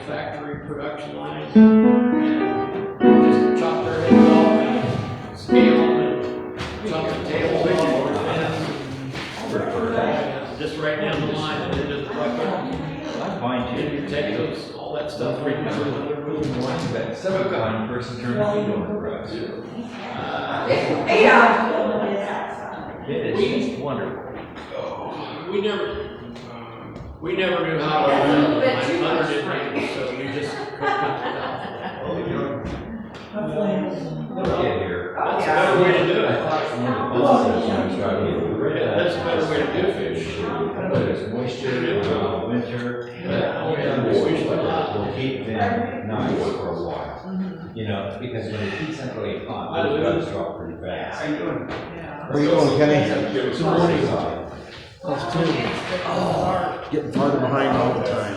factory production lines and just chop their heads off and scale them and chop the tails off and just right down the line and into the bucket. Fine too. Potatoes, all that stuff. That seven line person turned the heat on for us. It is wonderful. We never knew how to run my mother didn't, so we just cooked it without. Get here. That's a better way to do it. Yeah, that's a better way to do fish. There's moisture, winter. We'll keep them nice for a while. You know, because when it heats up really hot, those guys drop pretty fast. Where are you going, Kenny? Good morning. That's too. Getting farther behind all the time.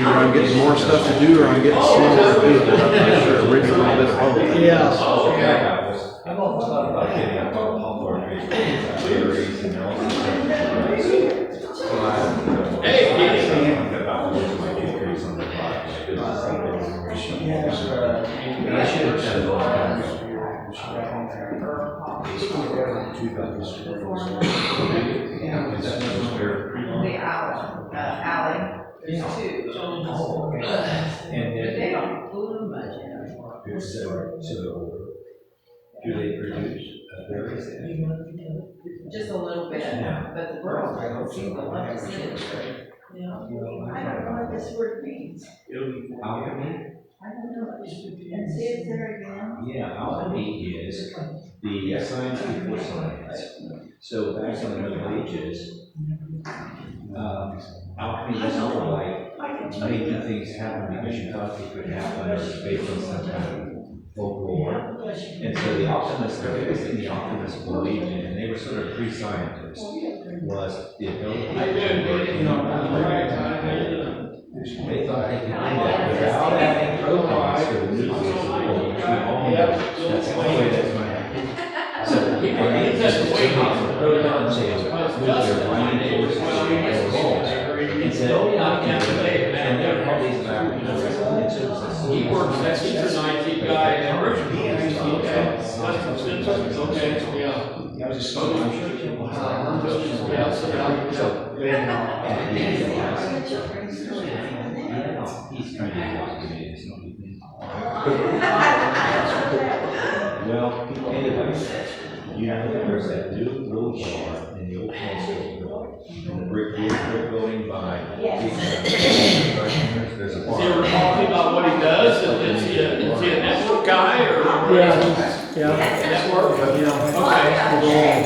Either I'm getting more stuff to do or I'm getting slower to do it. I'm not sure. Maybe a little bit of both. Yeah. I've also thought about getting a Hallmark berries and all that stuff. Hey, Kenny. About what's my increase on the product. I should have said a long time ago. The alley. There's two. And They don't glue much in it. so do they produce berries? Just a little bit, but the girls don't seem to like to see it. I don't know what this word means. Alchemy? I don't know. And see it there again? Yeah, alchemy is the science before science. So back in the Middle Ages, alchemy was more like making things happen because you thought they could happen or was based on some kind of folklore. And so the alchemists, the biggest thing the alchemists believed in, and they were sort of pre-scientists, was the ability to work in they thought they could do that without adding protons to the nucleus of the world, which we all know. That's the only way that's going to happen. So people need to wait on the protons, they have nuclear binding forces, and said, oh yeah, I can't do it. And there are all these laboratories. He works, that's he's an IT guy and Richard. Okay, yeah. I was just so I'm sure people have. He's trying to walk me, it's not even. Well, anyway, you know, there's that new road bar in the old hospital building, in the brick building by. There's a bar. Is he ever talking about what he does? Is he a network guy or? Yeah. Network? Yeah. Okay.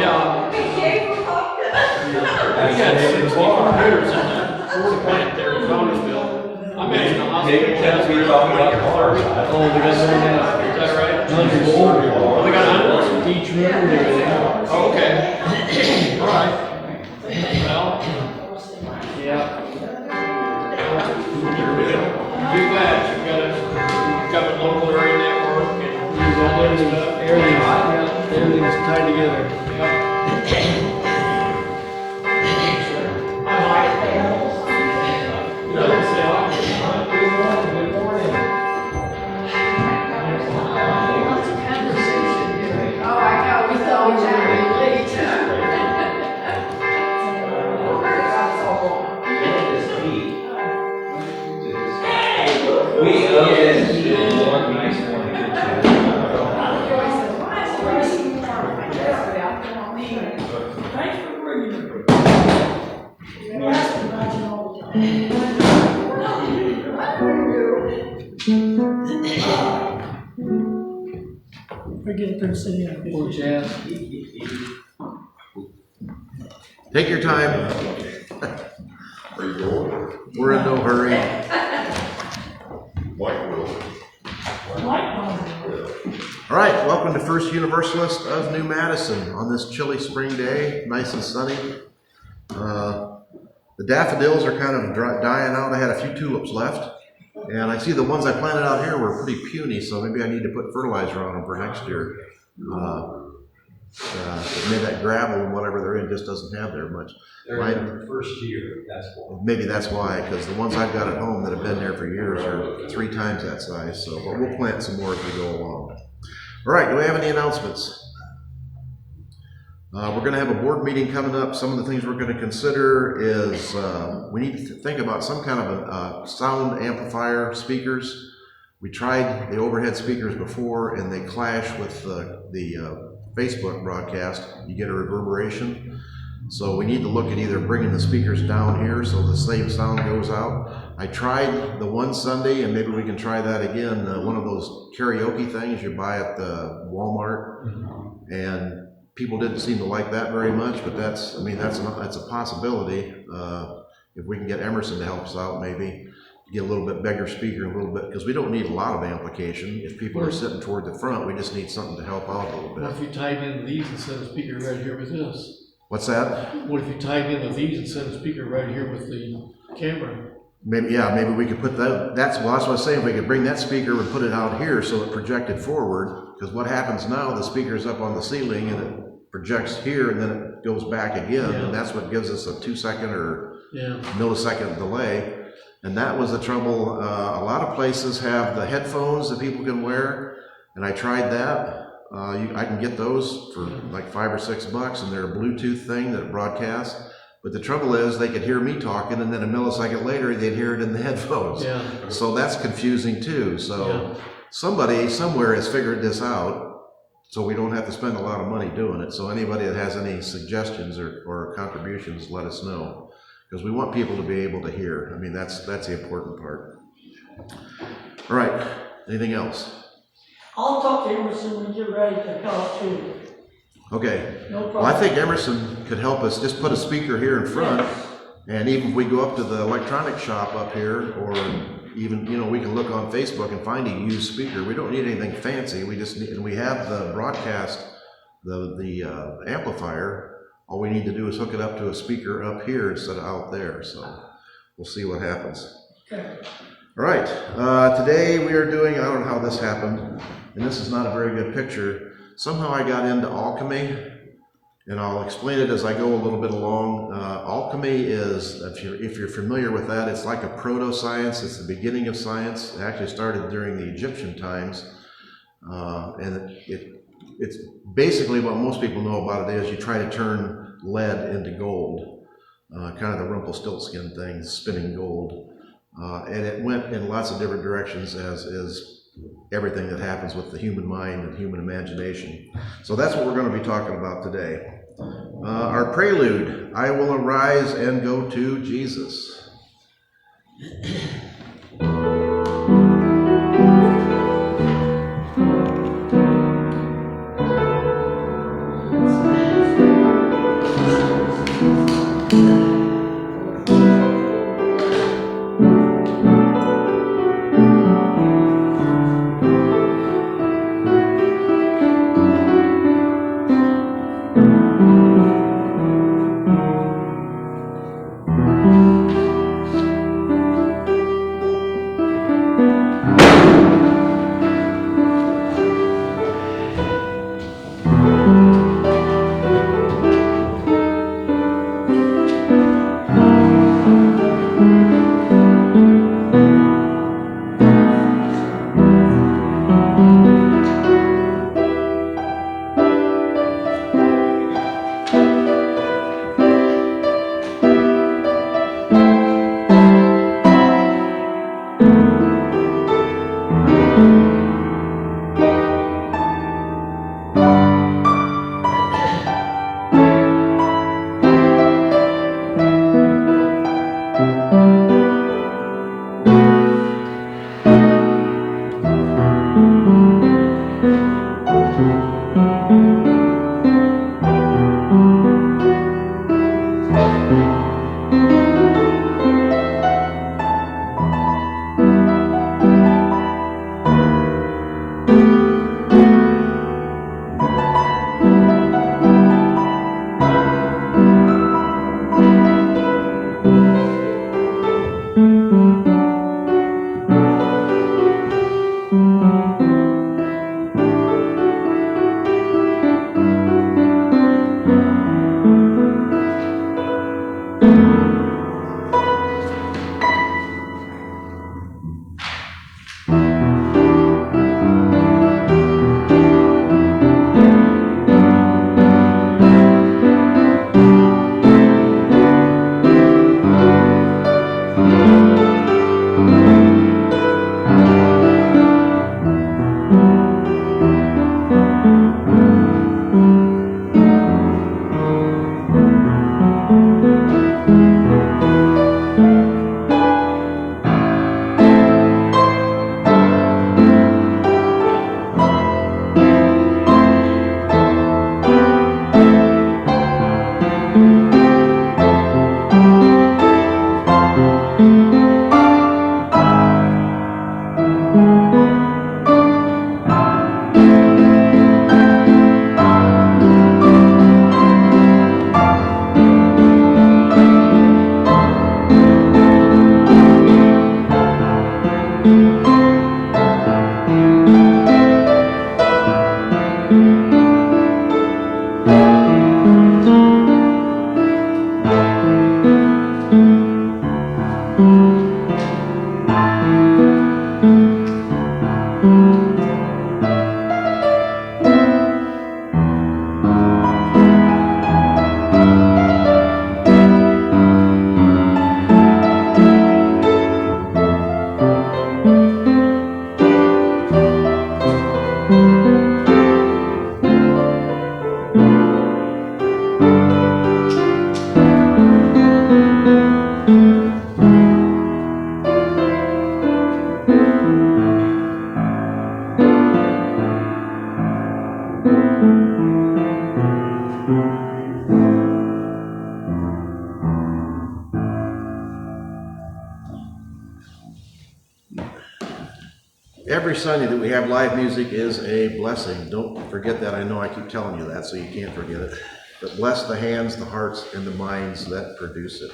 Yeah. We had 60 computers in that Ford plant there in Connersville. I imagine the hospital. We were talking about the cars. Oh, they got Is that right? hundreds. Oh, they got hundreds? Each room and everything. Oh, okay. All right. Well. Yeah. You're glad you've got a local area network and all that stuff. Everything's tied together. Poor Chad. Take your time. We're in no hurry. All right, welcome to First Universalist of New Madison on this chilly spring day, nice and sunny. The daffodils are kind of dying out. I had a few tulips left, and I see the ones I planted out here were pretty puny, so maybe I need to put fertilizer on them for next year. maybe that gravel and whatever they're in just doesn't have there much. They're in their first year, that's why. Maybe that's why, because the ones I've got at home that have been there for years are 3 times that size. So, but we'll plant some more as we go along. All right, do we have any announcements? We're going to have a board meeting coming up. Some of the things we're going to consider is we need to think about some kind of a sound amplifier speakers. We tried the overhead speakers before and they clash with the Facebook broadcast. You get a reverberation. So we need to look at either bringing the speakers down here so the same sound goes out. I tried the one Sunday, and maybe we can try that again. One of those karaoke things you buy at the Walmart, and people didn't seem to like that very much. But that's a possibility. If we can get Emerson to help us out, maybe get a little bit bigger speaker, a little bit, because we don't need a lot of amplification. If people are sitting toward the front, we just need something to help out a little bit. What if you tied in these instead of speaker right here with this? What's that? What if you tied in these instead of speaker right here with the camera? Maybe we could put that. That's what I was saying. We could bring that speaker and put it out here so it projected forward. Because what happens now, the speaker's up on the ceiling and it projects here and then it goes back again, and that's what gives us a 2-second or millisecond delay. And that was the trouble. A lot of places have the headphones that people can wear, and I tried that. I can get those for like $5 or $6, and they're a Bluetooth thing that broadcasts. But the trouble is they could hear me talking, and then a millisecond later they'd hear it in the headphones. Yeah. So that's confusing too. So somebody somewhere has figured this out, so we don't have to spend a lot of money doing it. So anybody that has any suggestions or contributions, let us know, because we want people to be able to hear. I mean, that's the important part. All right. Anything else? I'll talk to Emerson when you're ready to talk to you. Okay. No problem. Well, I think Emerson could help us. Just put a speaker here in front, and even if we go up to the electronic shop up here, or even, we can look on Facebook and find a used speaker. We don't need anything fancy. We just need, and we have the broadcast, the amplifier. All we need to do is hook it up to a speaker up here instead of out there. So we'll see what happens. Okay. All right. Today we are doing, I don't know how this happened, and this is not a very good picture. Somehow I got into alchemy, and I'll explain it as I go a little bit along. Alchemy is, if you're familiar with that, it's like a protoscience. It's the beginning of science. It actually started during the Egyptian times, and it's basically what most people know about it is you try to turn lead into gold, kind of the Rumpelstiltskin thing, spinning gold. And it went in lots of different directions, as is everything that happens with the human mind and human imagination. So that's what we're going to be talking about today. Our prelude, I will arise and go to Jesus. Sunday that we have live music is a blessing. Don't forget that. I know I keep telling you that, so you can't forget it. But bless the hands, the hearts, and the minds that produce it.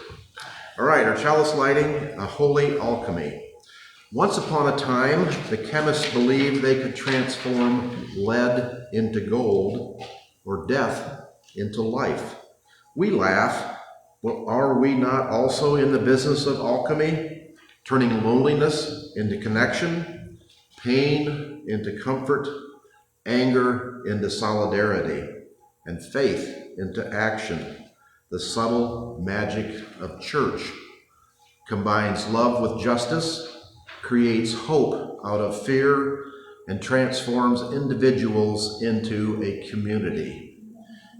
All right, our chalice lighting, a holy alchemy. Once upon a time, the chemists believed they could transform lead into gold or death into life. We laugh. Well, are we not also in the business of alchemy, turning loneliness into connection, pain into comfort, anger into solidarity, and faith into action? The subtle magic of church combines love with justice, creates hope out of fear, and transforms individuals into a community.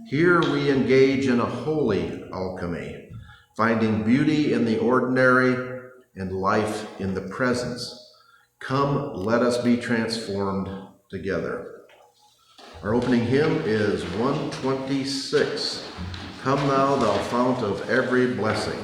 Here we engage in a holy alchemy, finding beauty in the ordinary and life in the presence. Come, let us be transformed together. Our opening hymn is 126. Come thou, thou fount of every blessing.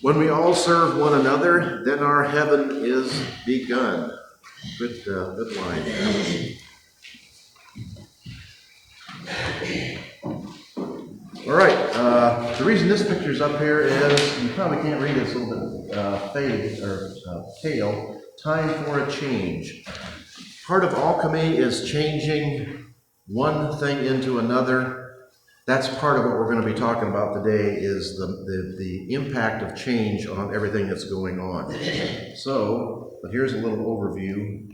When we all serve one another, then our heaven is begun. Good line. All right, the reason this picture's up here is, you probably can't read it, it's a little bit faded, or pale. Time for a change. Part of alchemy is changing one thing into another. That's part of what we're going to be talking about today, is the impact of change on everything that's going on. So, but here's a little overview.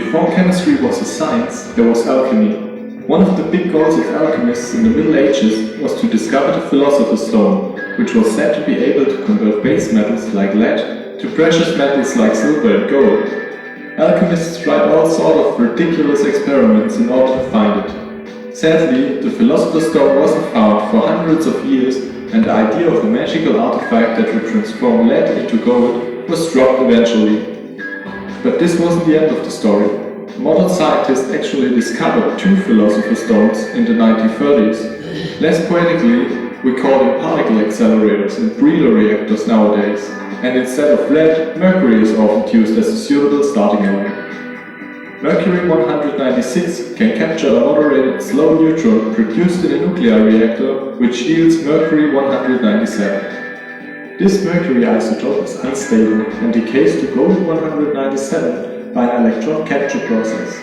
before chemistry was a science, there was alchemy. One of the big goals of alchemists in the Middle Ages was to discover the Philosopher's Stone, which was said to be able to convert base metals like lead to precious metals like silver and gold. Alchemists tried all sorts of ridiculous experiments in order to find it. Sadly, the Philosopher's Stone wasn't found for hundreds of years, and the idea of a magical artifact that would transform lead into gold was dropped eventually. But this wasn't the end of the story. Modern scientists actually discovered 2 Philosopher's Stones in the 1930s. Less poetically, we call them particle accelerators and breeder reactors nowadays, and instead of lead, mercury is often used as a suitable starting element. Mercury 196 can capture a moderated slow neutron produced in a nuclear reactor, which yields mercury 197. This mercury isotope is unstable and decays to gold 197 by an electron capture process.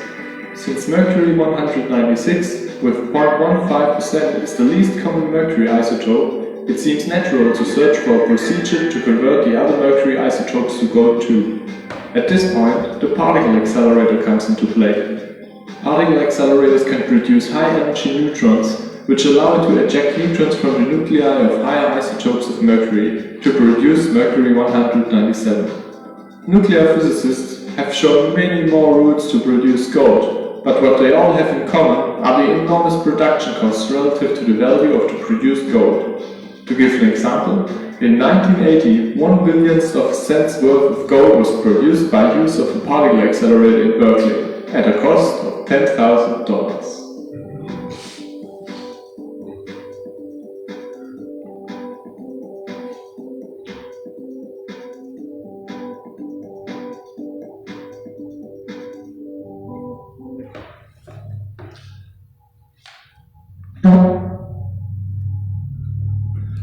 Since mercury 196 with 0.15% is the least common mercury isotope, it seems natural to search for a procedure to convert the other mercury isotopes to gold too. At this point, the particle accelerator comes into play. Particle accelerators can produce high-energy neutrons, which allow it to eject neutrons from the nuclei of higher isotopes of mercury to produce mercury 197. Nuclear physicists have shown many more routes to produce gold, but what they all have in common are the enormous production costs relative to the value of the produced gold. To give an example, in 1980, 1 billionth of cents worth of gold was produced by use of a particle accelerator in Berkeley, at a cost of $10,000.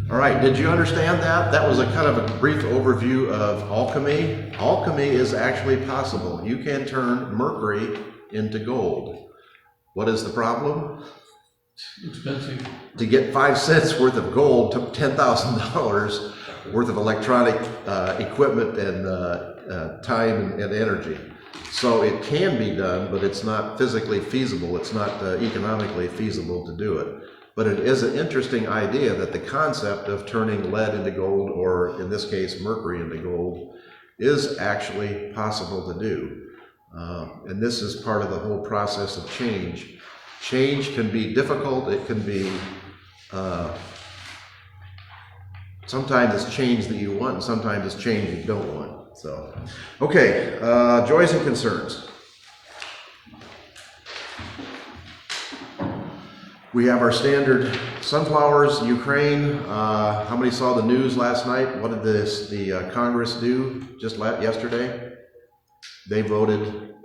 All right, did you understand that? That was a kind of a brief overview of alchemy. Alchemy is actually possible. You can turn mercury into gold. What is the problem? Expensive. To get 5 cents worth of gold took $10,000 worth of electronic equipment and time and energy. So it can be done, but it's not physically feasible. It's not economically feasible to do it. But it is an interesting idea that the concept of turning lead into gold, or in this case, mercury into gold, is actually possible to do. And this is part of the whole process of change. Change can be difficult. It can be, sometimes it's change that you want, and sometimes it's change you don't want. So, okay, joys and concerns. We have our standard sunflowers, Ukraine. How many saw the news last night? What did the Congress do just yesterday? They voted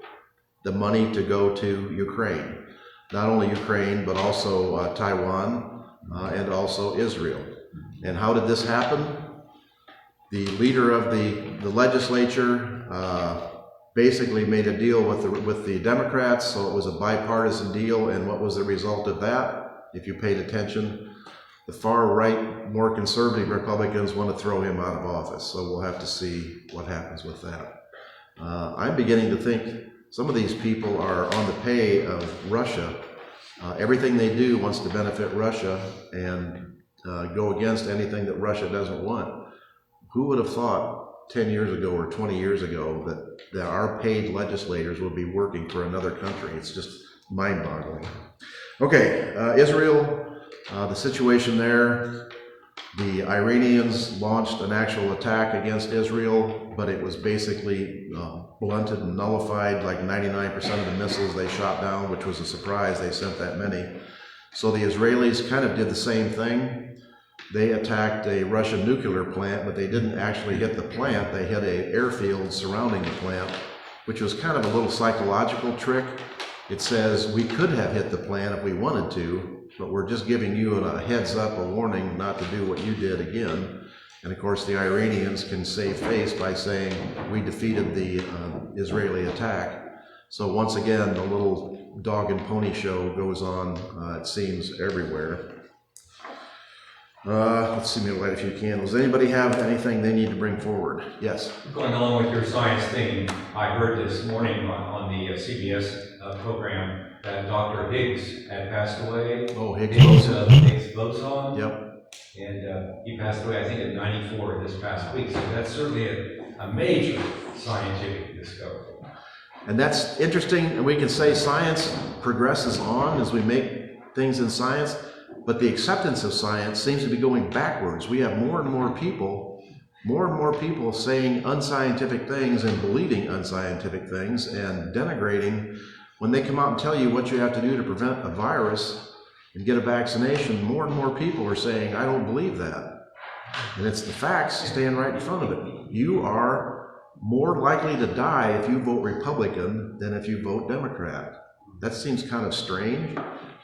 the money to go to Ukraine. Not only Ukraine, but also Taiwan and also Israel. And how did this happen? The leader of the legislature basically made a deal with the Democrats, so it was a bipartisan deal. And what was the result of that? If you paid attention, the far right, more conservative Republicans want to throw him out of office. So we'll have to see what happens with that. I'm beginning to think some of these people are on the pay of Russia. Everything they do wants to benefit Russia and go against anything that Russia doesn't want. Who would have thought 10 years ago or 20 years ago that our paid legislators would be working for another country? It's just mind-boggling. Okay, Israel, the situation there. The Iranians launched an actual attack against Israel, but it was basically blunted and nullified. Like 99% of the missiles they shot down, which was a surprise they sent that many. So the Israelis kind of did the same thing. They attacked a Russian nuclear plant, but they didn't actually hit the plant. They hit an airfield surrounding the plant, which was kind of a little psychological trick. It says we could have hit the plant if we wanted to, but we're just giving you a heads up, a warning not to do what you did again. And of course the Iranians can save face by saying we defeated the Israeli attack. So once again, the little dog and pony show goes on, it seems, everywhere. Let's see, maybe light a few candles. Anybody have anything they need to bring forward? Yes. Going along with your science theme, I heard this morning on the CBS program that Dr. Higgs had passed away. Oh, Higgs Higgs boson. Yep. And he passed away, I think, at 94 this past week. So that's certainly a major scientific discovery. And that's interesting, and we can say science progresses on as we make things in science, but the acceptance of science seems to be going backwards. We have more and more people saying unscientific things and believing unscientific things and denigrating. When they come out and tell you what you have to do to prevent a virus and get a vaccination, more and more people are saying, I don't believe that. And it's the facts stand right in front of it. You are more likely to die if you vote Republican than if you vote Democrat. That seems kind of strange,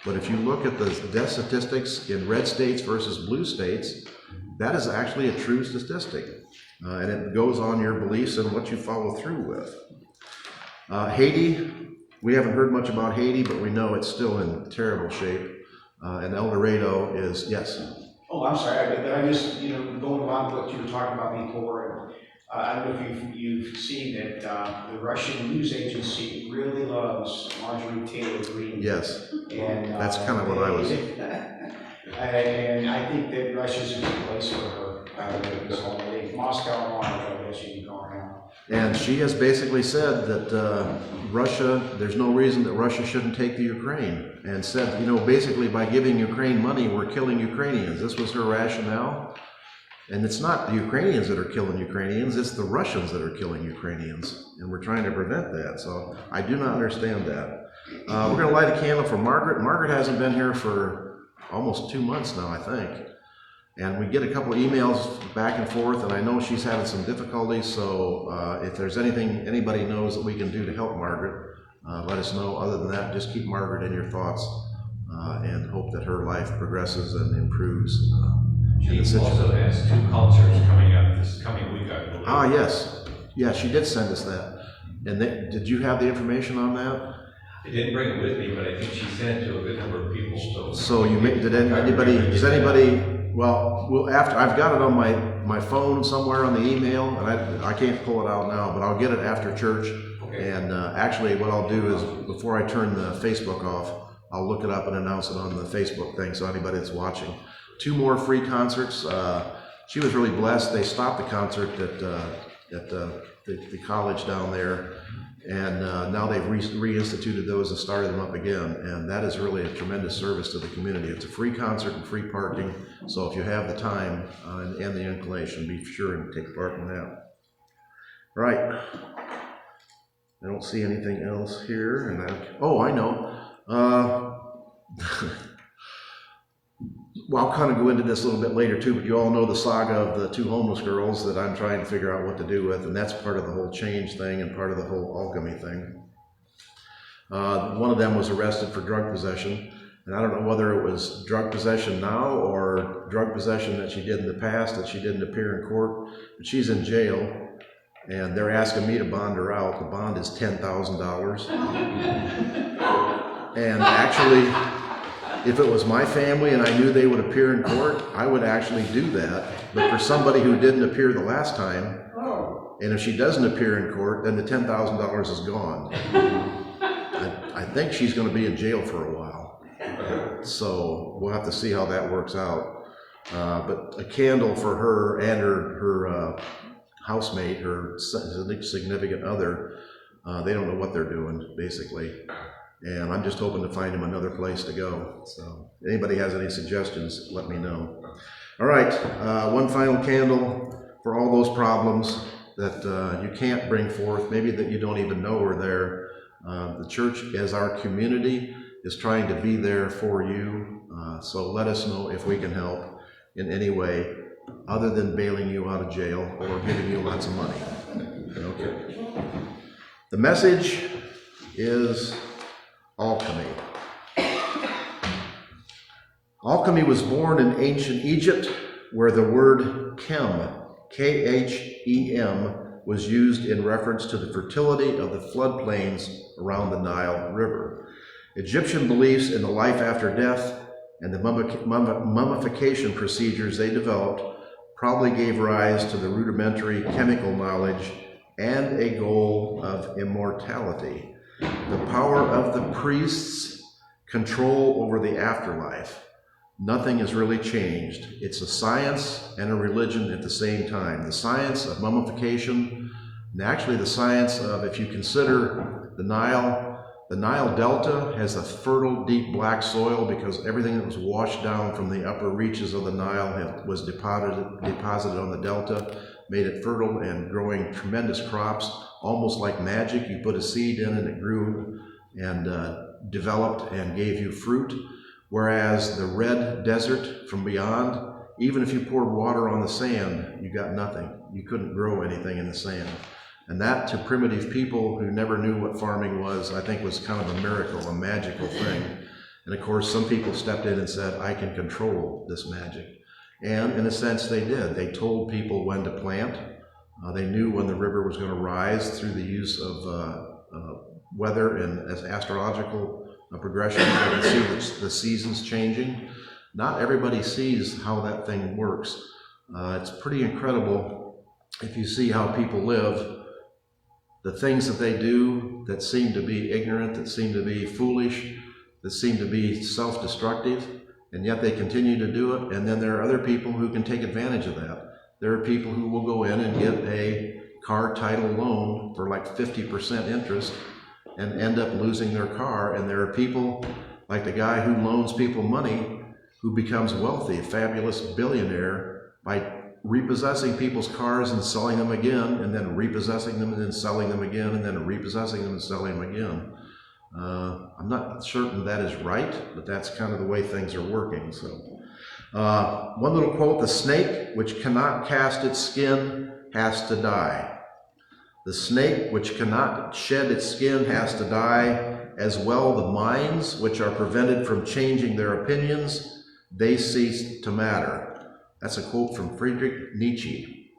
but if you look at the death statistics in red states versus blue states, that is actually a true statistic. And it goes on your beliefs and what you follow through with. Haiti, we haven't heard much about Haiti, but we know it's still in terrible shape. And El Dorado is, yes. Oh, I'm sorry, but I just, going along with what you were talking about before, I don't know if you've seen that the Russian news agency really loves Marjorie Taylor Greene. Yes, and that's kind of what I was. And I think that Russia's a good place for her. Moscow wanted her, I guess you can call her now. And she has basically said that there's no reason that Russia shouldn't take the Ukraine, and said, basically by giving Ukraine money, we're killing Ukrainians. This was her rationale. And it's not the Ukrainians that are killing Ukrainians, it's the Russians that are killing Ukrainians. And we're trying to prevent that. So I do not understand that. We're going to light a candle for Margaret. Margaret hasn't been here for almost 2 months now, I think. And we get a couple of emails back and forth, and I know she's having some difficulties. So if there's anything anybody knows that we can do to help Margaret, let us know. Other than that, just keep Margaret in your thoughts and hope that her life progresses and improves. She also has 2 concerts coming up this coming week, I believe. Ah, yes. Yeah, she did send us that. And did you have the information on that? I didn't bring it with me, but I think she sent it to a good number of people. So does anybody, after, I've got it on my phone somewhere on the email, and I can't pull it out now, but I'll get it after church. Okay. And actually what I'll do is, before I turn the Facebook off, I'll look it up and announce it on the Facebook thing, so anybody that's watching. 2 more free concerts. She was really blessed. They stopped the concert at the college down there, and now they've reinstituted those and started them up again. And that is really a tremendous service to the community. It's a free concert and free parking. So if you have the time and the inclination, be sure and take part in that. All right. I don't see anything else here. And I know. Well, I'll kind of go into this a little bit later too, but you all know the saga of the 2 homeless girls that I'm trying to figure out what to do with, and that's part of the whole change thing and part of the whole alchemy thing. One of them was arrested for drug possession, and I don't know whether it was drug possession now or drug possession that she did in the past that she didn't appear in court, but she's in jail, and they're asking me to bond her out. The bond is $10,000. And actually, if it was my family and I knew they would appear in court, I would actually do that. But for somebody who didn't appear the last time, and if she doesn't appear in court, then the $10,000 is gone. I think she's going to be in jail for a while. So we'll have to see how that works out. But a candle for her and her housemate, her significant other, they don't know what they're doing, basically. And I'm just hoping to find him another place to go. So anybody has any suggestions, let me know. All right, 1 final candle for all those problems that you can't bring forth, maybe that you don't even know are there. The church as our community is trying to be there for you. So let us know if we can help in any way other than bailing you out of jail or giving you lots of money. Okay. The message is alchemy. Alchemy was born in ancient Egypt, where the word chem, K-H-E-M, was used in reference to the fertility of the floodplains around the Nile River. Egyptian beliefs in the life after death and the mummification procedures they developed probably gave rise to the rudimentary chemical knowledge and a goal of immortality. The power of the priests' control over the afterlife. Nothing has really changed. It's a science and a religion at the same time. The science of mummification, and actually the science of, if you consider the Nile Delta has a fertile, deep black soil because everything that was washed down from the upper reaches of the Nile was deposited on the delta, made it fertile and growing tremendous crops, almost like magic. You put a seed in and it grew and developed and gave you fruit. Whereas the red desert from beyond, even if you poured water on the sand, you got nothing. You couldn't grow anything in the sand. And that, to primitive people who never knew what farming was, I think was kind of a miracle, a magical thing. And of course, some people stepped in and said, I can control this magic. And in a sense, they did. They told people when to plant. They knew when the river was going to rise through the use of weather and as astrological progression. You can see the seasons changing. Not everybody sees how that thing works. It's pretty incredible if you see how people live. The things that they do that seem to be ignorant, that seem to be foolish, that seem to be self-destructive, and yet they continue to do it. And then there are other people who can take advantage of that. There are people who will go in and get a car title loan for like 50% interest and end up losing their car. And there are people like the guy who loans people money who becomes wealthy, a fabulous billionaire, by repossessing people's cars and selling them again, and then repossessing them and then selling them again, and then repossessing them and selling them again. I'm not certain that is right, but that's kind of the way things are working. So, one little quote: the snake which cannot cast its skin has to die. The snake which cannot shed its skin has to die, as well the minds which are prevented from changing their opinions, they cease to matter. That's a quote from Friedrich Nietzsche,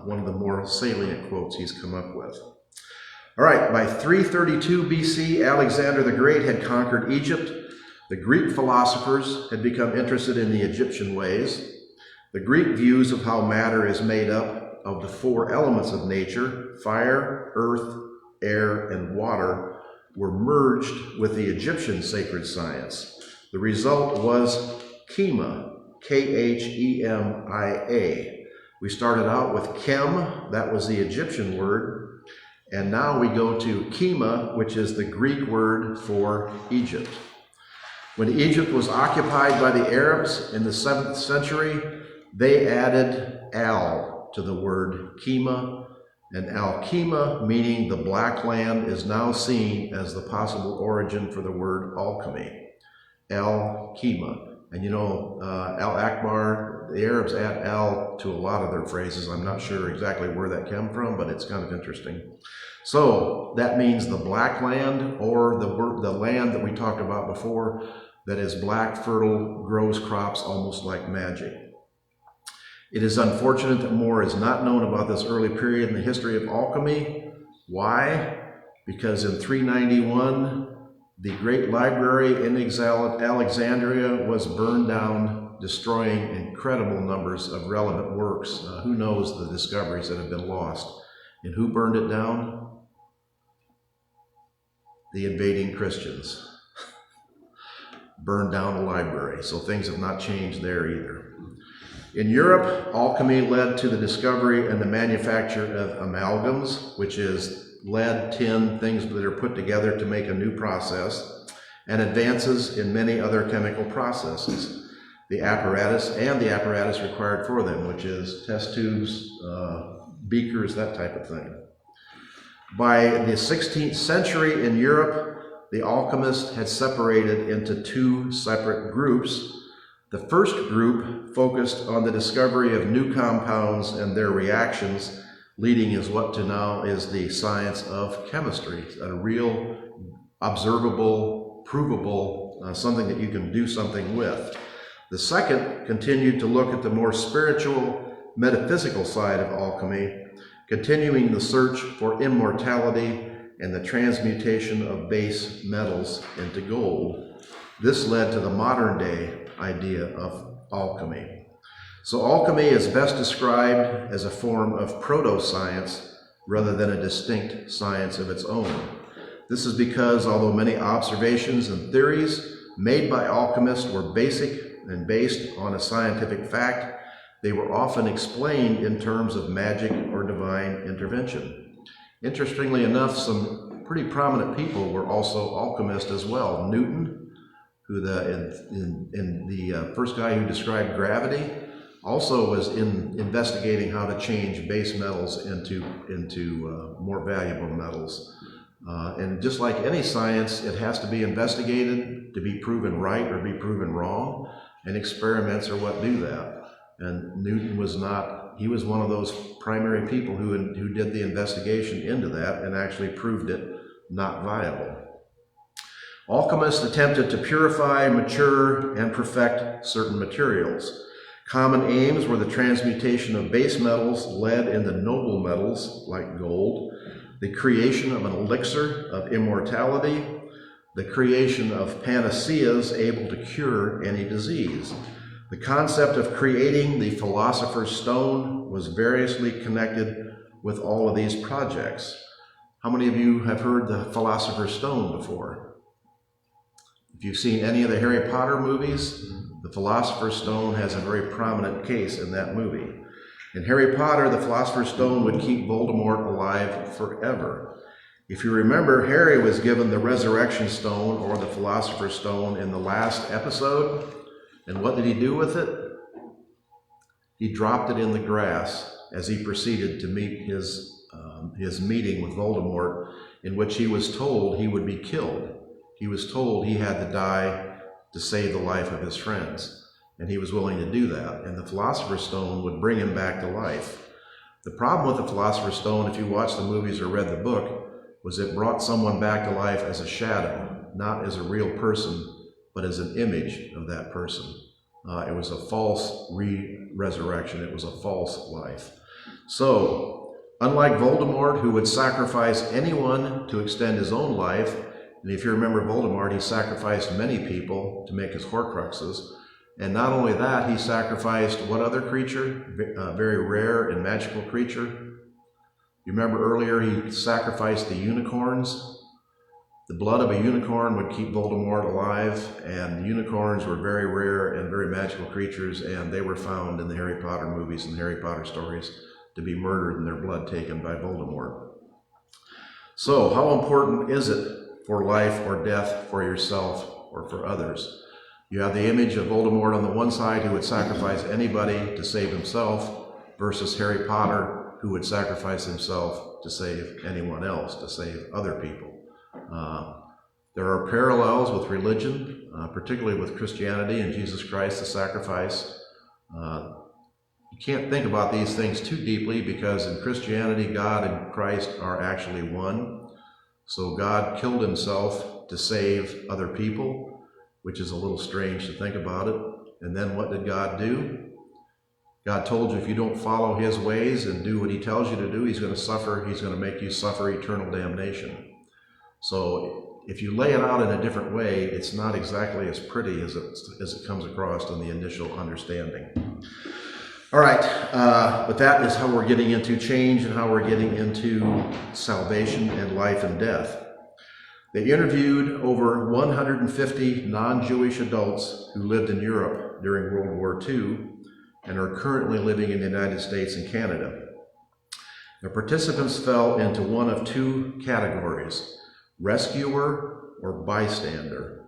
one of the more salient quotes he's come up with. All right, by 332 BC, Alexander the Great had conquered Egypt. The Greek philosophers had become interested in the Egyptian ways. The Greek views of how matter is made up of the four elements of nature, fire, earth, air, and water, were merged with the Egyptian sacred science. The result was Chema, K-H-E-M-I-A. We started out with chem, that was the Egyptian word, and now we go to Chema, which is the Greek word for Egypt. When Egypt was occupied by the Arabs in the 7th century, they added al to the word Chema, and alchema, meaning the black land, is now seen as the possible origin for the word alchemy. Al-Chema. And you know, Al-Akbar, the Arabs add al to a lot of their phrases. I'm not sure exactly where that came from, but it's kind of interesting. So that means the black land, or the land that we talked about before, that is black, fertile, grows crops almost like magic. It is unfortunate that more is not known about this early period in the history of alchemy. Why? Because in 391, the great library in Alexandria was burned down, destroying incredible numbers of relevant works. Who knows the discoveries that have been lost? And who burned it down? The invading Christians. Burned down a library, so things have not changed there either. In Europe, alchemy led to the discovery and the manufacture of amalgams, which is lead, tin, things that are put together to make a new process, and advances in many other chemical processes. The apparatus required for them, which is test tubes, beakers, that type of thing. By the 16th century in Europe, the alchemists had separated into two separate groups. The first group focused on the discovery of new compounds and their reactions, leading is what to now is the science of chemistry, a real observable, provable, something that you can do something with. The second continued to look at the more spiritual, metaphysical side of alchemy, continuing the search for immortality and the transmutation of base metals into gold. This led to the modern day idea of alchemy. So alchemy is best described as a form of protoscience rather than a distinct science of its own. This is because although many observations and theories made by alchemists were basic and based on a scientific fact, they were often explained in terms of magic or divine intervention. Interestingly enough, some pretty prominent people were also alchemists as well. Newton, who the first guy who described gravity, also was investigating how to change base metals into more valuable metals. And just like any science, it has to be investigated to be proven right or be proven wrong, and experiments are what do that. And Newton was not, he was one of those primary people who did the investigation into that and actually proved it not viable. Alchemists attempted to purify, mature, and perfect certain materials. Common aims were the transmutation of base metals, lead into noble metals like gold, the creation of an elixir of immortality, the creation of panaceas able to cure any disease. The concept of creating the philosopher's stone was variously connected with all of these projects. How many of you have heard the philosopher's stone before? If you've seen any of the Harry Potter movies, the philosopher's stone has a very prominent case in that movie. In Harry Potter, the philosopher's stone would keep Voldemort alive forever. If you remember, Harry was given the resurrection stone or the philosopher's stone in the last episode. And what did he do with it? He dropped it in the grass as he proceeded to meet his meeting with Voldemort, in which he was told he would be killed. He was told he had to die to save the life of his friends, and he was willing to do that. And the philosopher's stone would bring him back to life. The problem with the philosopher's stone, if you watched the movies or read the book, was it brought someone back to life as a shadow, not as a real person, but as an image of that person. It was a false resurrection. It was a false life. So, unlike Voldemort, who would sacrifice anyone to extend his own life, and if you remember Voldemort, he sacrificed many people to make his Horcruxes. And not only that, he sacrificed what other creature? A very rare and magical creature. You remember earlier he sacrificed the unicorns? The blood of a unicorn would keep Voldemort alive, and unicorns were very rare and very magical creatures, and they were found in the Harry Potter movies and the Harry Potter stories to be murdered and their blood taken by Voldemort. So, how important is it for life or death for yourself or for others? You have the image of Voldemort on the one side, who would sacrifice anybody to save himself, versus Harry Potter, who would sacrifice himself to save anyone else, to save other people. There are parallels with religion, particularly with Christianity and Jesus Christ, the sacrifice. You can't think about these things too deeply, because in Christianity, God and Christ are actually one. So God killed himself to save other people, which is a little strange to think about it. And then what did God do? God told you if you don't follow his ways and do what he tells you to do, he's going to suffer. He's going to make you suffer eternal damnation. So if you lay it out in a different way, it's not exactly as pretty as it comes across in the initial understanding. All right, but that is how we're getting into change and how we're getting into salvation and life and death. They interviewed over 150 non-Jewish adults who lived in Europe during World War II and are currently living in the United States and Canada. The participants fell into one of two categories: rescuer or bystander.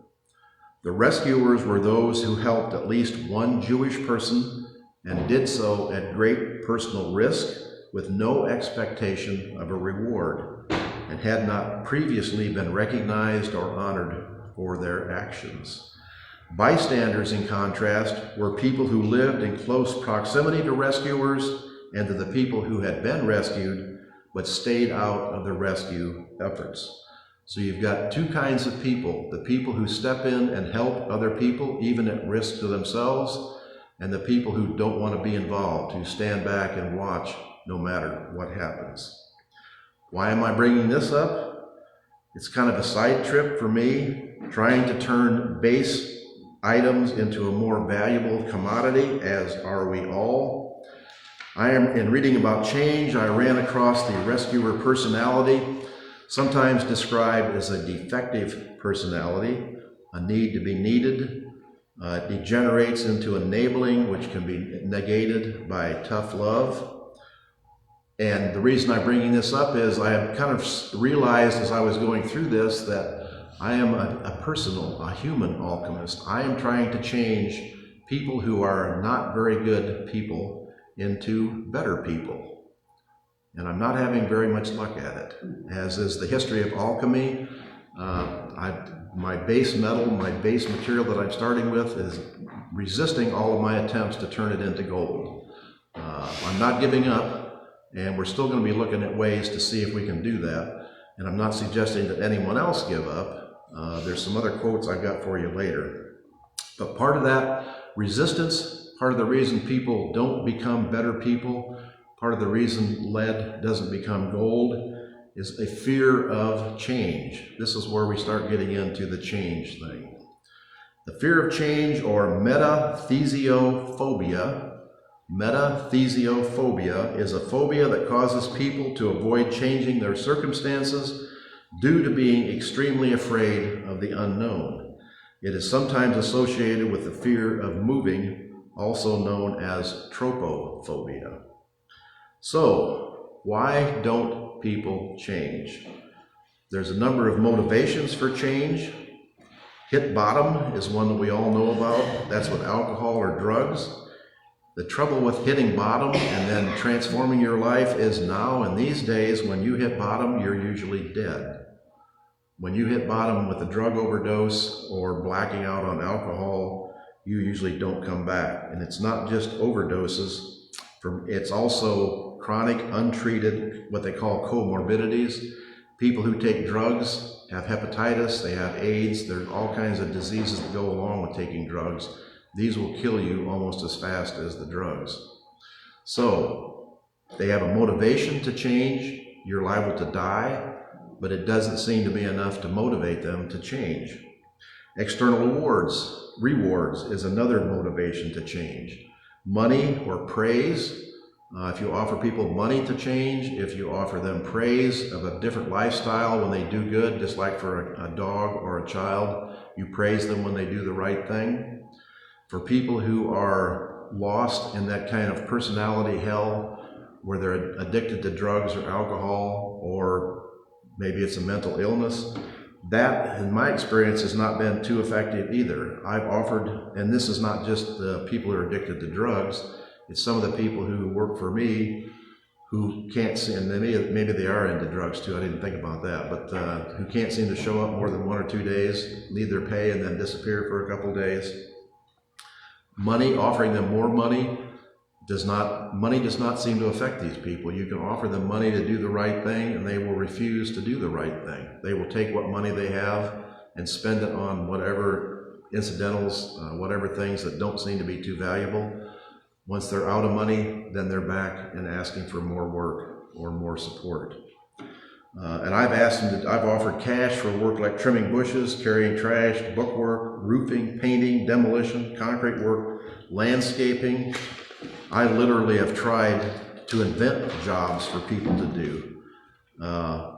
The rescuers were those who helped at least one Jewish person and did so at great personal risk with no expectation of a reward, and had not previously been recognized or honored for their actions. Bystanders, in contrast, were people who lived in close proximity to rescuers and to the people who had been rescued, but stayed out of the rescue efforts. So you've got two kinds of people: the people who step in and help other people, even at risk to themselves, and the people who don't want to be involved, who stand back and watch no matter what happens. Why am I bringing this up? It's kind of a side trip for me, trying to turn base items into a more valuable commodity, as are we all. In reading about change, I ran across the rescuer personality, sometimes described as a defective personality, a need to be needed. It degenerates into enabling, which can be negated by tough love. And the reason I'm bringing this up is I have kind of realized as I was going through this that I am a human alchemist. I am trying to change people who are not very good people into better people. And I'm not having very much luck at it. As is the history of alchemy, my base metal, my base material that I'm starting with is resisting all of my attempts to turn it into gold. I'm not giving up. And we're still going to be looking at ways to see if we can do that. And I'm not suggesting that anyone else give up. There's some other quotes I've got for you later. But part of that resistance, part of the reason people don't become better people, part of the reason lead doesn't become gold, is a fear of change. This is where we start getting into the change thing. The fear of change, or metathesiophobia. Metathesiophobia is a phobia that causes people to avoid changing their circumstances due to being extremely afraid of the unknown. It is sometimes associated with the fear of moving, also known as tropophobia. So, why don't people change? There's a number of motivations for change. Hit bottom is one that we all know about. That's with alcohol or drugs. The trouble with hitting bottom and then transforming your life is now, in these days, when you hit bottom, you're usually dead. When you hit bottom with a drug overdose or blacking out on alcohol, you usually don't come back. And it's not just overdoses, it's also chronic, untreated, what they call comorbidities. People who take drugs have hepatitis, they have AIDS, there's all kinds of diseases that go along with taking drugs. These will kill you almost as fast as the drugs. So, they have a motivation to change. You're liable to die, but it doesn't seem to be enough to motivate them to change. External rewards is another motivation to change. Money or praise. If you offer people money to change, if you offer them praise of a different lifestyle when they do good, just like for a dog or a child, you praise them when they do the right thing. For people who are lost in that kind of personality hell where they're addicted to drugs or alcohol, or maybe it's a mental illness, that, in my experience, has not been too effective either. I've offered, and this is not just the people who are addicted to drugs, it's some of the people who work for me who can't see, and maybe they are into drugs too, I didn't think about that, but who can't seem to show up more than 1 or 2 days, need their pay, and then disappear for a couple of days. Money, offering them more money does not seem to affect these people. You can offer them money to do the right thing and they will refuse to do the right thing. They will take what money they have and spend it on whatever incidentals, whatever things that don't seem to be too valuable. Once they're out of money, then they're back and asking for more work or more support. And I've offered cash for work like trimming bushes, carrying trash, bookwork, roofing, painting, demolition, concrete work, landscaping. I literally have tried to invent jobs for people to do.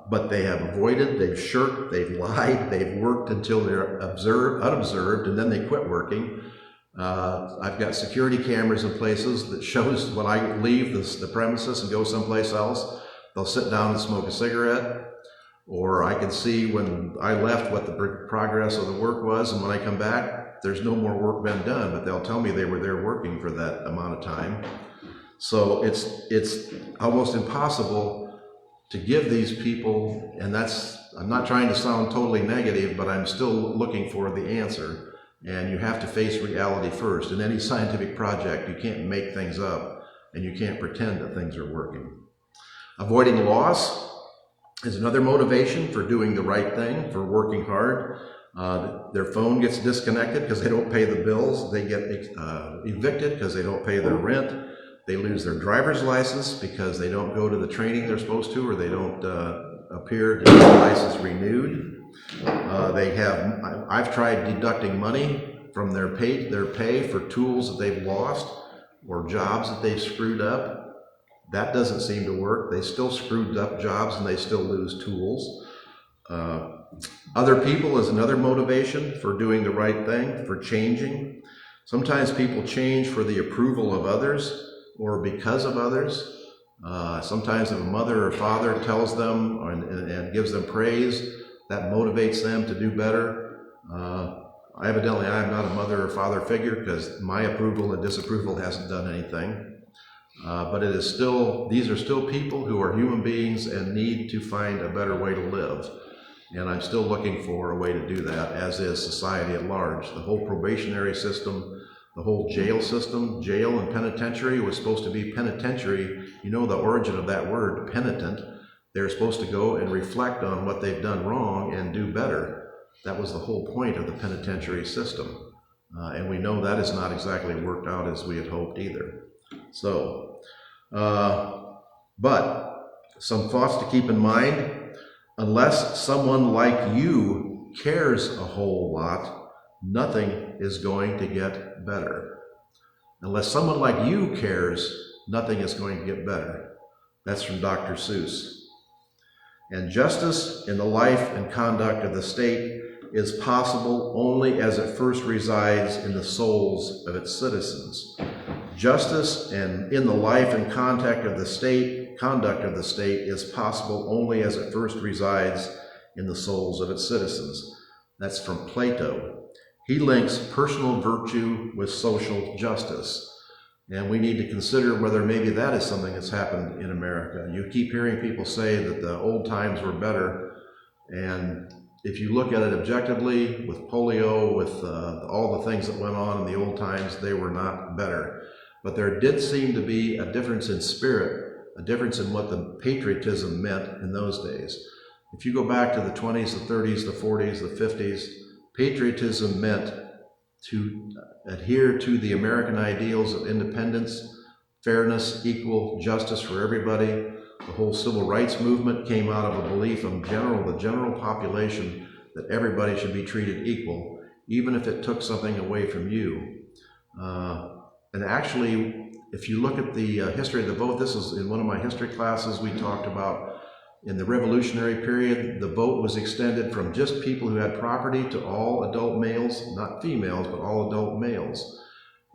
But they have avoided, they've shirked, they've lied, they've worked until they're unobserved, and then they quit working. I've got security cameras in places that shows when I leave the premises and go someplace else, they'll sit down and smoke a cigarette, or I can see when I left what the progress of the work was, and when I come back, there's no more work been done, but they'll tell me they were there working for that amount of time. So it's almost impossible to give these people, and I'm not trying to sound totally negative, but I'm still looking for the answer. And you have to face reality first. In any scientific project, you can't make things up, and you can't pretend that things are working. Avoiding loss is another motivation for doing the right thing, for working hard. Their phone gets disconnected because they don't pay the bills. They get evicted because they don't pay their rent. They lose their driver's license because they don't go to the training they're supposed to, or they don't appear to get the license renewed. I've tried deducting money from their pay for tools that they've lost or jobs that they've screwed up. That doesn't seem to work. They still screwed up jobs and they still lose tools. Other people is another motivation for doing the right thing, for changing. Sometimes people change for the approval of others or because of others. Sometimes if a mother or father tells them and gives them praise, that motivates them to do better. Evidently, I am not a mother or father figure because my approval and disapproval hasn't done anything. But it is still, these are still people who are human beings and need to find a better way to live. And I'm still looking for a way to do that, as is society at large. The whole probationary system, the whole jail system, jail and penitentiary was supposed to be penitentiary. You know the origin of that word, penitent. They're supposed to go and reflect on what they've done wrong and do better. That was the whole point of the penitentiary system. And we know that has not exactly worked out as we had hoped either. So, but some thoughts to keep in mind. Unless someone like you cares a whole lot, nothing is going to get better. Unless someone like you cares, nothing is going to get better. That's from Dr. Seuss. And justice in the life and conduct of the state is possible only as it first resides in the souls of its citizens. Justice and in the life and conduct of the state is possible only as it first resides in the souls of its citizens. That's from Plato. He links personal virtue with social justice. And we need to consider whether maybe that is something that's happened in America. You keep hearing people say that the old times were better. And if you look at it objectively, with polio, with all the things that went on in the old times, they were not better. But there did seem to be a difference in spirit, a difference in what the patriotism meant in those days. If you go back to the 20s, the 30s, the 40s, the 50s, patriotism meant to adhere to the American ideals of independence, fairness, equal justice for everybody. The whole civil rights movement came out of a belief in the general population that everybody should be treated equal, even if it took something away from you. And actually, if you look at the history of the vote, this is in one of my history classes, we talked about in the Revolutionary period, the vote was extended from just people who had property to all adult males, not females, but all adult males.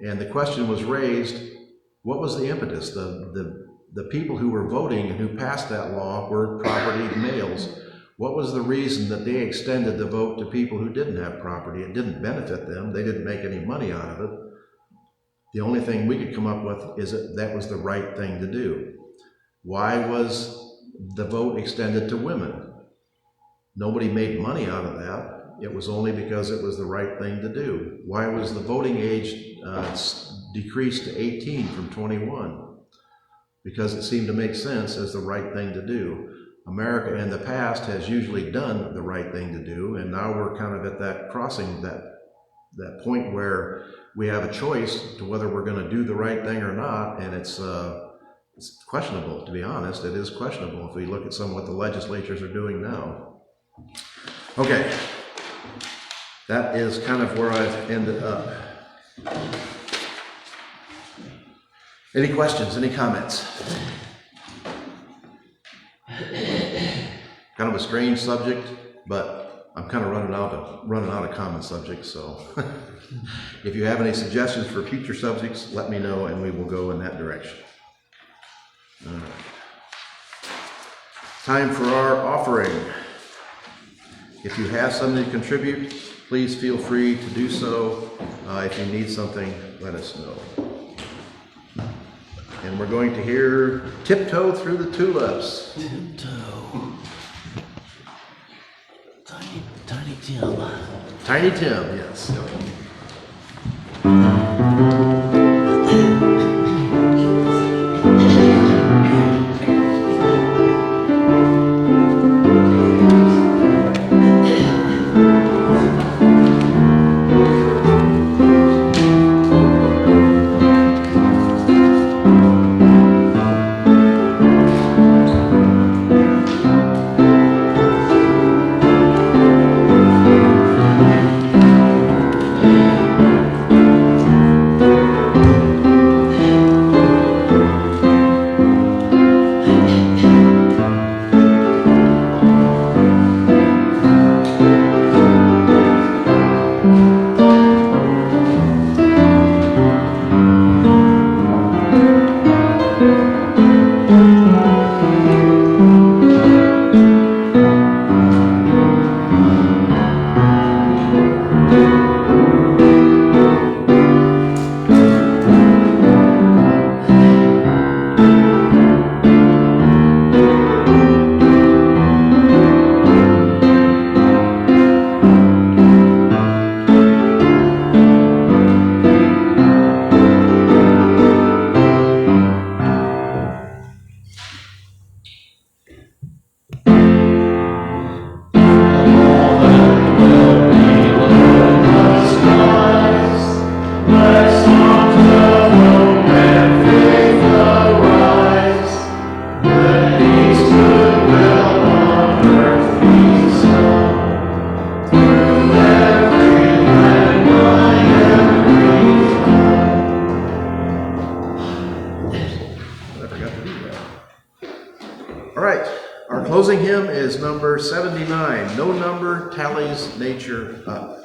And the question was raised, what was the impetus? The people who were voting and who passed that law were property males. What was the reason that they extended the vote to people who didn't have property? It didn't benefit them. They didn't make any money out of it. The only thing we could come up with is that was the right thing to do. Why was the vote extended to women? Nobody made money out of that. It was only because it was the right thing to do. Why was the voting age decreased to 18 from 21? Because it seemed to make sense as the right thing to do. America in the past has usually done the right thing to do, and now we're kind of at that crossing, that point where we have a choice to whether we're going to do the right thing or not, and it's questionable, to be honest. It is questionable if we look at some of what the legislatures are doing now. Okay, that is kind of where I've ended up. Any questions, any comments? Kind of a strange subject, but I'm kind of running out of common subjects, so if you have any suggestions for future subjects, let me know and we will go in that direction. All right. Time for our offering. If you have something to contribute, please feel free to do so. If you need something, let us know. And we're going to hear Tiptoe Through the Tulips. Tiptoe. Tiny Tim. Tiny Tim, yes. closing hymn is number 79. No number tallies nature up.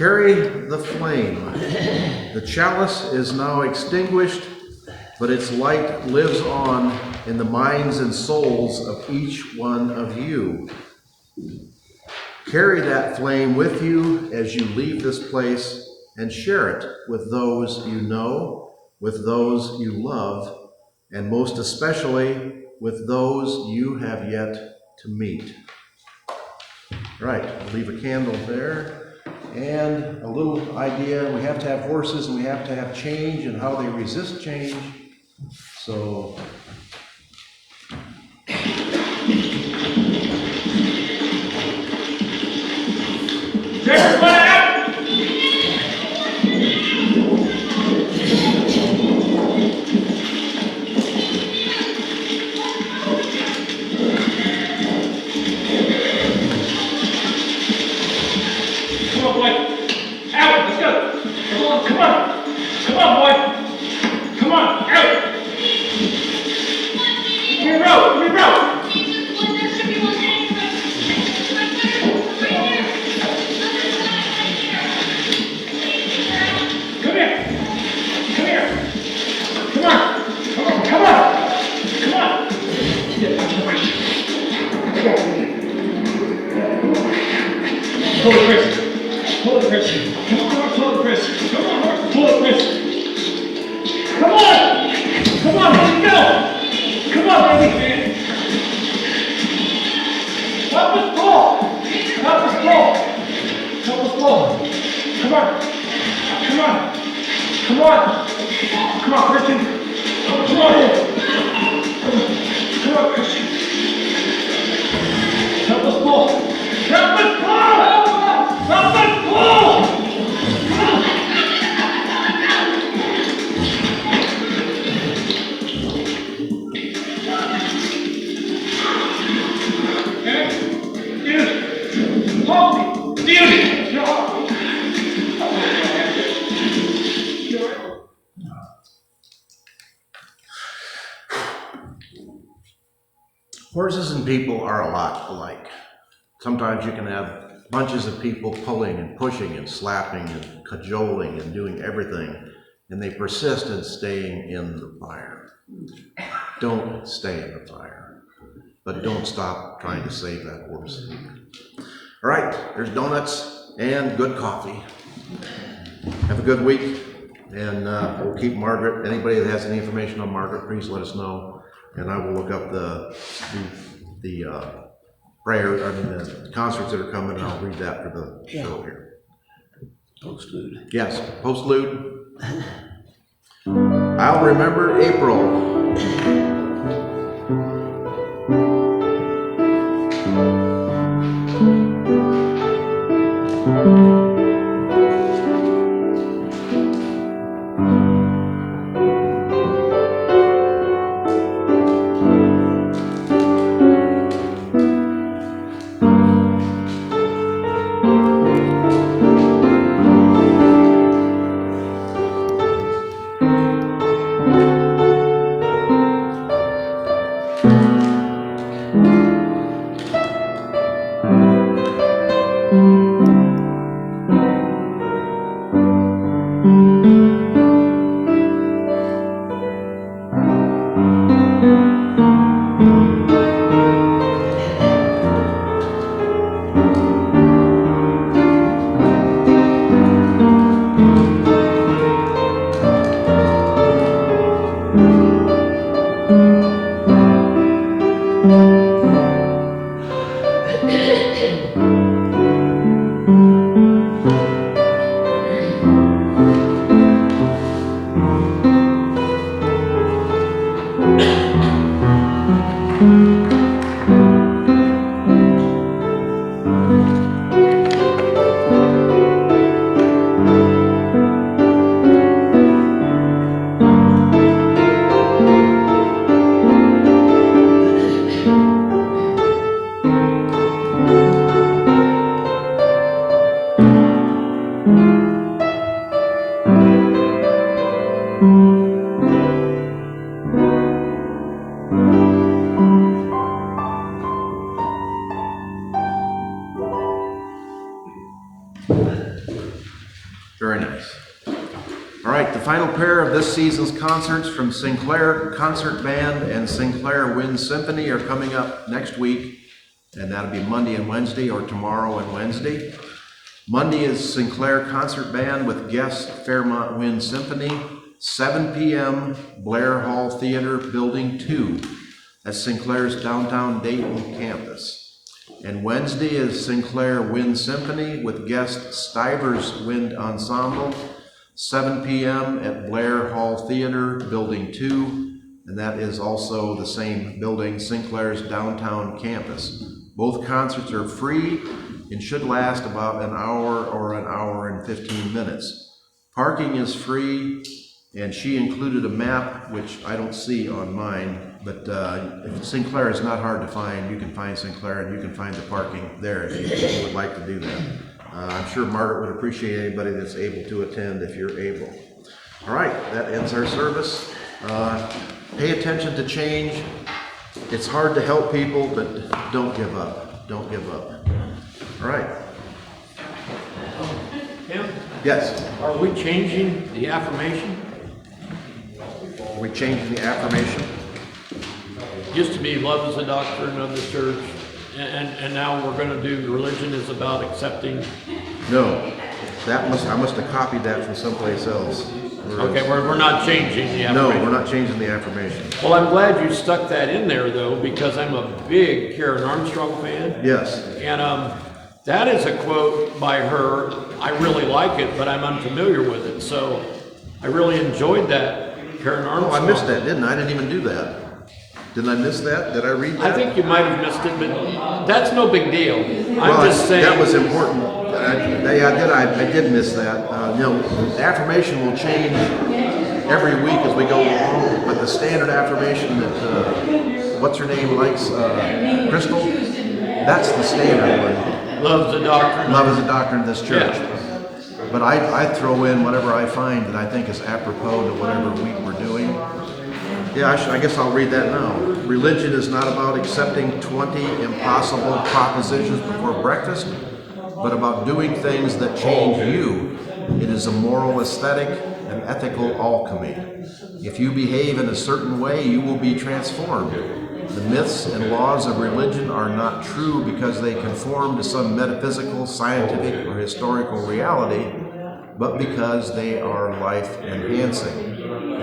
carry the flame. The chalice is now extinguished, but its light lives on in the minds and souls of each one of you. Carry that flame with you as you leave this place and share it with those you know, with those you love, and most especially with those you have yet to meet. Right, I'll leave a candle there. And a little idea, we have to have horses and we have to have change and how they resist change. So horses and people are a lot alike. Sometimes you can have bunches of people pulling and pushing and slapping and cajoling and doing everything, and they persist in staying in the fire. Don't stay in the fire, but don't stop trying to save that horse. All right, there's donuts and good coffee. Have a good week, and we'll keep Margaret. Anybody that has any information on Margaret, please let us know, and I will look up the the concerts that are coming, and I'll read that for the show here. Postlude. Yes, postlude. I'll remember April. final pair of this season's concerts from Sinclair Concert Band and Sinclair Wind Symphony are coming up next week, and that'll be Monday and Wednesday, or tomorrow and Wednesday. Monday is Sinclair Concert Band with guest Fairmont Wind Symphony, 7 p.m., Blair Hall Theater, Building 2. That's Sinclair's downtown Dayton campus. And Wednesday is Sinclair Wind Symphony with guest Stivers Wind Ensemble, 7 p.m. at Blair Hall Theater, Building 2, and that is also the same building, Sinclair's downtown campus. Both concerts are free and should last about an hour or an hour and 15 minutes. Parking is free, and she included a map, which I don't see on mine, but if Sinclair is not hard to find, you can find Sinclair and you can find the parking there if you would like to do that. I'm sure Margaret would appreciate anybody that's able to attend if you're able. All right, that ends our service. Pay attention to change. It's hard to help people, but don't give up. Don't give up. All right. Tim, Yes. are we changing the affirmation? Are we changing the affirmation? Used to be love is the doctrine of the church, and now we're gonna do religion is about accepting. No. I must have copied that from someplace else. Okay, we're not changing the No, affirmation. we're not changing the affirmation. Well, I'm glad you stuck that in there though, because I'm a big Karen Armstrong fan. Yes. And that is a quote by her. I really like it, but I'm unfamiliar with it. So I really enjoyed that, Karen Oh, Armstrong. I missed that, didn't I? I didn't even do that. Didn't I miss that? Did I read that? I think you might have missed it, but that's no big deal. Well, I'm just saying. that was important. I did miss that. The affirmation will change every week as we go along, but the standard affirmation that, what's her name likes, Crystal, that's the standard one. Love's the doctrine. Love is the doctrine of this church. Yeah. But I throw in whatever I find that I think is apropos to whatever week we're doing. Yeah, I guess I'll read that now. Religion is not about accepting 20 impossible propositions before breakfast, but about doing things that change you. It is a moral aesthetic and ethical alchemy. If you behave in a certain way, you will be transformed. The myths and laws of religion are not true because they conform to some metaphysical, scientific, or historical reality, but because they are life-enhancing.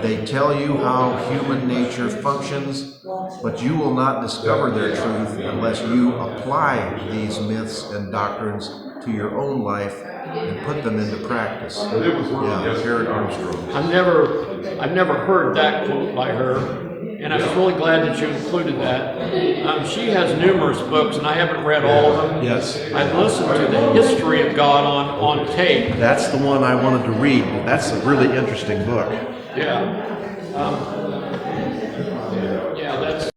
They tell you how human nature functions, but you will not discover their truth unless you apply these myths and doctrines to your own life and put them into practice. Yeah, Karen Armstrong. I've never heard that quote by her, and I was really glad that you included that. She has numerous books, and I haven't read all of them. Yes. I've listened to the history of God on tape. That's the one I wanted to read. That's a really interesting book. Yeah.